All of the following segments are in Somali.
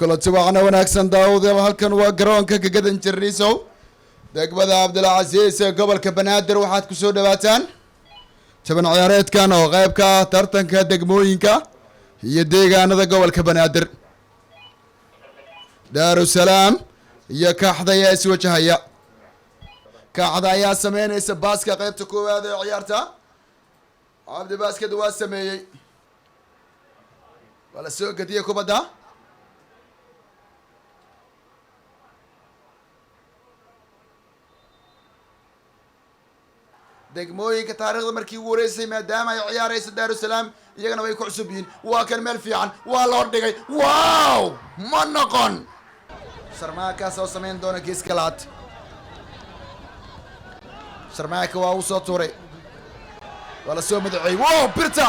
kulanti waxaana wanaagsan daawadayaal halkan waa garoonka Gagadan Jariisow degmada Cabdilcasiis ee gobolka Banaadir waxaad ku soo dhawaataan taban ciyaareedkan oo qayb ka ah tartanka degmooyinka iyo deegaanada gobolka Banaadir Daarusalaam iyo Kaaxda ayaa is wajahaya Kaaxda ayaa sameynaysa baaska qaybta koowaad ee ciyaarta Cabdi baaskada waa sameeyay wala soo gadiya kubadda degmooyinka taariikhda markii ugu horeysay maadaama ay ciyaarayso Daarusalaam iyagana way ku cusub yihiin waa kan meel fiican waa la hordhigay wow ma noqon Sharmaaka soo sameyn doona geeska laad Sharmaaka waa uu soo tuuray wala soo madacay wow birta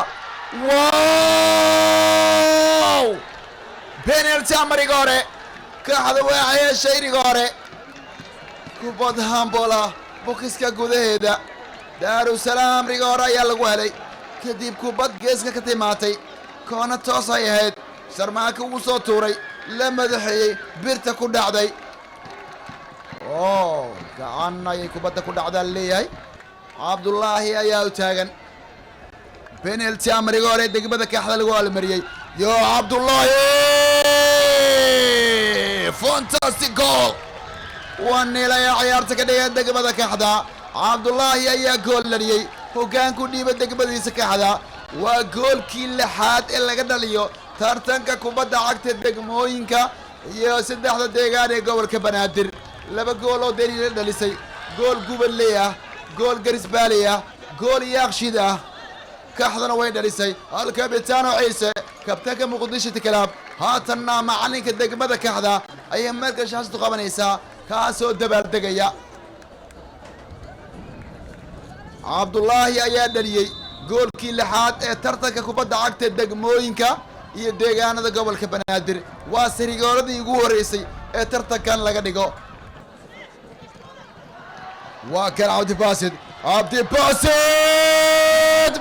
wow penalty amriga hore Kaaxda waa shayriga hore kubad handball bokiska gudaheeda Daarusalaam riga hore ayaa lagu helay kadib kubad geeska ka timaatay koona toos ay ahayd Sharmaaka uu soo tuuray la madaxeeyay birta ku dhacday gacan ayay kubadda ku dhacdaa leeyahay Cabdullaahi ayaa u taagan penalty amriga hore degmada Kaaxda lagu almariyay yo Cabdullaahi fantastic goal wanila ya ciyaarta ka dhigay degmada Kaaxda Cabdullaahi ayaa gool dhaliyay hoggaanku dhiibay degmadiisa Kaaxda waa goolkii lixaad ee laga dhaliyo tartanka kubadda cagta degmooyinka iyo saddexda deegaan ee gobolka Banaadir laba gool oo daliil dhalisay gool Gubadley ah gool Garisbaali ah gool Yaaqshid ah Kaaxdana way dhalisay halka Bitaano Ciise kabtanka Muqdisho Club haatanna macalinka degmada Kaaxda ayaa markaa shaashadu qabanaysaa kaasoo dabaaldegaya Cabdullaahi ayaa dhaliyay goolkii lixaad ee tartanka kubadda cagta degmooyinka iyo deegaanada gobolka Banaadir waa sirigooradii ugu horeysay ee tartankan laga dhigo waa kan Cabdi Baasid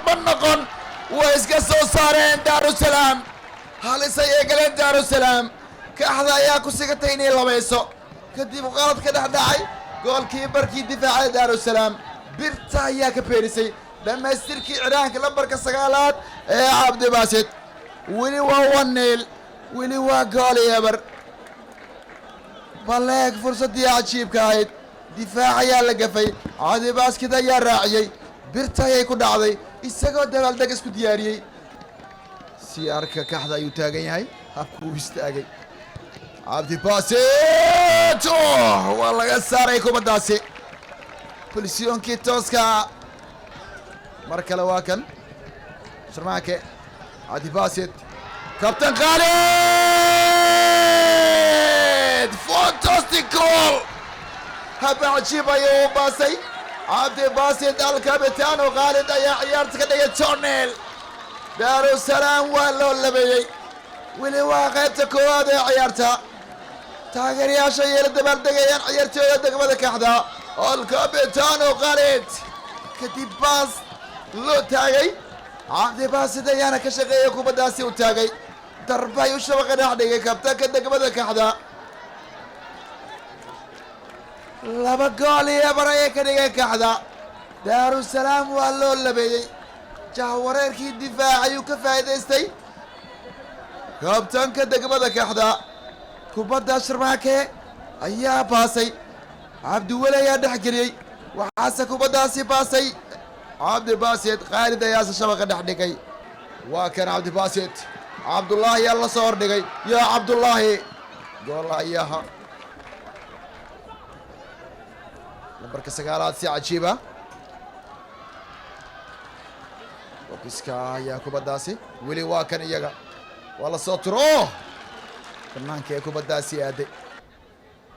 banaqon way iska soo saareen Daarusalaam halisay ee galeen Daarusalaam Kaaxda ayaa ku sigatay inay labayso kadib qalad ka dhacay goolkii barkii difaaca Daarusalaam birta ayaa ka peerisay dhamaystirkii ciraanka lambarka 9aad ee Cabdi Baasid wili waa 1-0 wili waa gool eber baleeg fursadii cajiibka ahayd difaac ayaa la gafay Cabdi Baasid ayaa raaciyay birta ayay ku dhacday isagoo dabaaldeg isku diyaariyay si arka Kaaxda ayuu taagan yahay habkuu istaagay Cabdi Baasid waa laga saaray kubaddaasi بوليسيونكي توسكا مركله واكن شرماكي عادي باسد كابتن خالد فانتاستيك جول هبا عجيبة يا باسي عادي باسد الكابتن وخالد يا عيارتك يا تورنيل Daarusalaam waa loo labeeyay weli waa qaybta koowaad ee ciyaarta taageerayaasha yeela dabaaldegayaan ciyaartooyda degmada Kaaxda الكابتن خالد kadib baas loo taagay Cabdi Baasid ayaana ka shaqeeyay kubaddaasi u taagay darbay u shabaqa dhigay kabtanka degmada Kaaxda laba gool iyo baray ka dhigay Kaaxda Daarusalaam waa loo labeeyay jahwareerkii difaac ayuu ka faa'iideystay kabtanka degmada Kaaxda kubadda Sharmaake ayaa baasay Cabdi Weli ayaa dhexgeliyay waxaase kubaddaasi baasay Cabdi Baasid Khaalid ayaa shabaqa dhex dhigay waa kan Cabdi Baasid Cabdullaahi ayaa la soo hordhigay yaa Cabdullaahi gool ayaha lambarka 9aad si cajiiba wakiska ayaa kubaddaasi weli waa kan iyaga waa la soo turo banaanka ee kubaddaasi aaday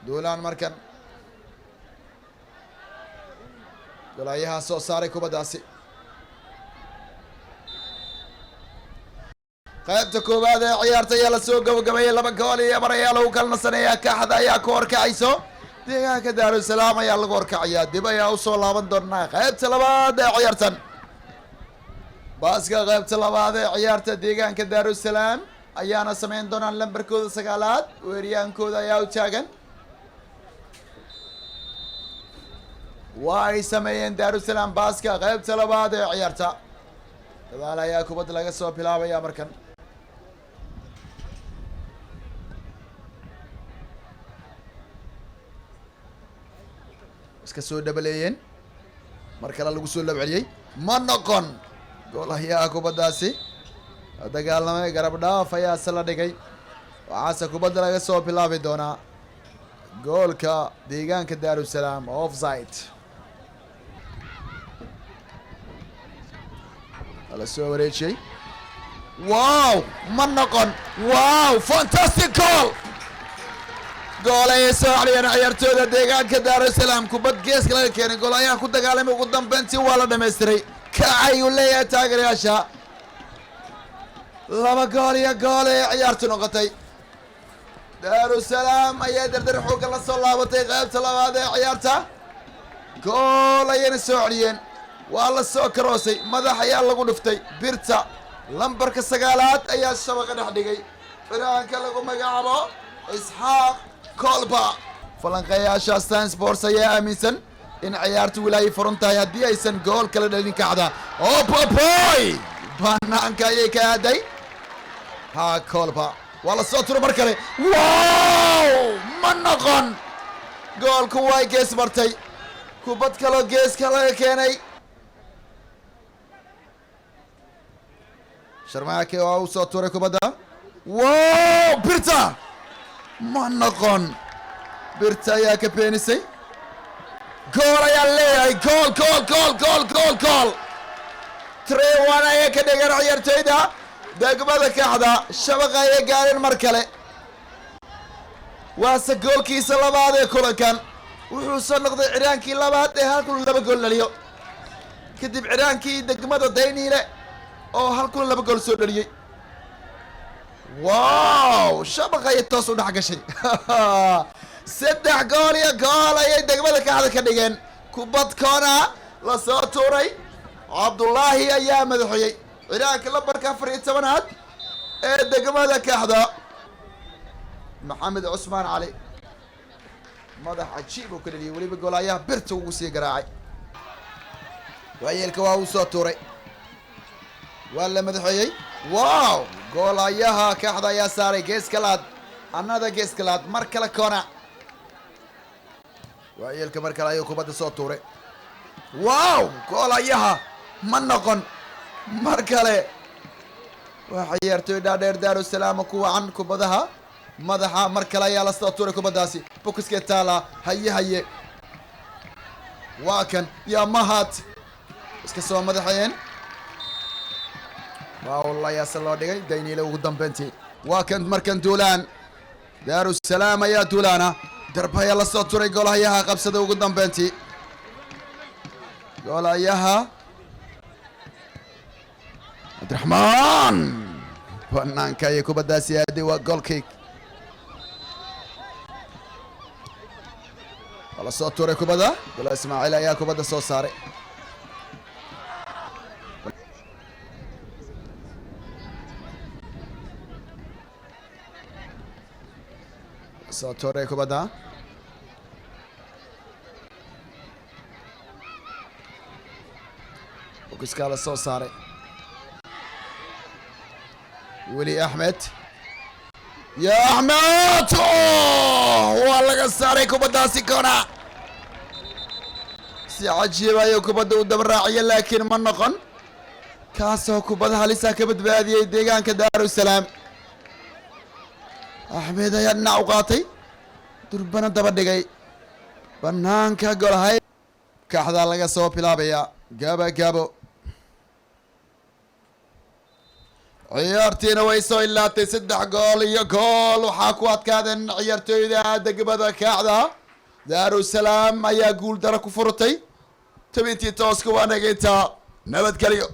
doolaan markan golaayaha soo saaray kubaddaasi qaybta koowaad ee ciyaarta ayaa la soo gabagabeeyay laba gool iyo eber ayaa lagu kala nasanayaa Kaaxda ayaa ku horkacayso deegaanka Daarusalaam ayaa lagu horkacayaa dib ayaa u soo laaban doonaa qaybta labaad ee ciyaartan baaska qaybta labaad ee ciyaarta deegaanka Daarusalaam ayaana samayn doonaan lambarkooda 9aad weeriyaankooda ayaa u taagan waa ay sameeyeen Daarusalaam baaska qaybta labaad ee ciyaarta gadaal ayaa kubadda laga soo bilaabaya markan iska soo dabaleeyeen mar kale lagu soo labceliyey ma noqon gool ayaa kubaddaasi dagaalamay garab dhaaf ayaa se la dhigay waxaase kubadda laga soo bilaabi doonaa goolka deegaanka Daarusalaam offside la soo wareejiyey wow ma noqon wow fantastic goal ay soo celiyeen ciyaartooyda deegaanka Daarusalaam kubad geeska laga keenay gool ayaa ku dagaalamay ugu dambeyntii waa la dhameystiray kacay uu leeyahay taageerayaasha 2 gool iyo gool ay ciyaartu noqotay Daarusalaam ayaa dardar xoogga la soo laabatay qaybta labaad ee ciyaarta gool ayayna soo celiyeen waa la soo karoosay madax ayaa lagu dhuftay birta lambarka 9aad ayaa shabaqa dhex dhigay firaanka lagu magacaabo Isxaaq Kolba falanqeeyaasha Stan Sports ayaa aaminsan in ciyaartu wilaay furan tahay haddii aysan gool kala dhalin kacda oo boy banaanka ayay ka aaday ha Kolba waa la soo turo mar kale wow ma noqon goolku way gees martay kubad kaloo geeska laga keenay Sharmaake waa uu soo tuuray kubadda wow birta ma noqon birta ayaa ka beenisay gool ayaa leeyahay gool 3-1 ayaa ka dhigan ciyaartooyda degmada Kaxda shabaqa ayay gaareen mar kale waase goolkiisa labaad ee kulankan wuxuu soo noqday ciraankii labaad ee halkuu 2 gool dhaliyo kadib ciraankii degmada Dayniile oo halkuu 2 gool soo dhaliyay wow shabaqa ay toos u dhax gashay 3 gool iyo gool ayay degmada Kaxda ka dhigeen kubad koona la soo tuuray Cabdullaahi ayaa madaxiyay ciraanka lambarka 14aad ee degmada Kaxda Maxamed Cusmaan Cali madax cajiib oo kale waliba gool ayaa birta ugu sii garaacay waayeelka waa uu soo tuuray waa la madaxiyay wow gool ayaha Kaxda ayaa saaray geeska laad another geeska laad mar kale koona waayeelka mar kale ayuu kubadda soo tuuray wow gool ayaha ma noqon mar kale waa ciyaartooy dhaadheer Daarusalaam ku wacan kubadaha madaxa mar kale ayaa la soo tuuray kubaddaasi bokiska taala haye waa kan yaa mahad iska soo madaxayeen waa wallahi yaa loo dhigay Dayniile ugu dambeyntii waa kan markan duulaan Daarusalaam ayaa duulaana darbaya la soo tuuray goolahayaha qabsada ugu dambeyntii goolahayaha Abdiraxmaan banaanka ay kubaddaasi aaday waa goal kick la soo tuuray kubadda gool Ismaaciil ayaa kubadda soo saaray soo tuuray kubadda bokiska la soo saaray ولي أحمد يا أحمد والله ساري كوبداسي كونا si cajiib ayuu kubadda u daba raaciyay laakiin ma noqon kaasoo kubadda halisa ka badbaadiyey deegaanka Daarusalaam Axmed ayaa dhinac u qaatay durbana daba dhigay banaanka golahay Kaxda laga soo bilaabaya gabo ciyaartiina way soo ilaatay 3 gool iyo gool waxaa ku adkaadeen ciyaartooyda degmada Kaxda Daarusalaam ayaa guul dara ku furtay tabintii tooska waa nageynta nabad galiyo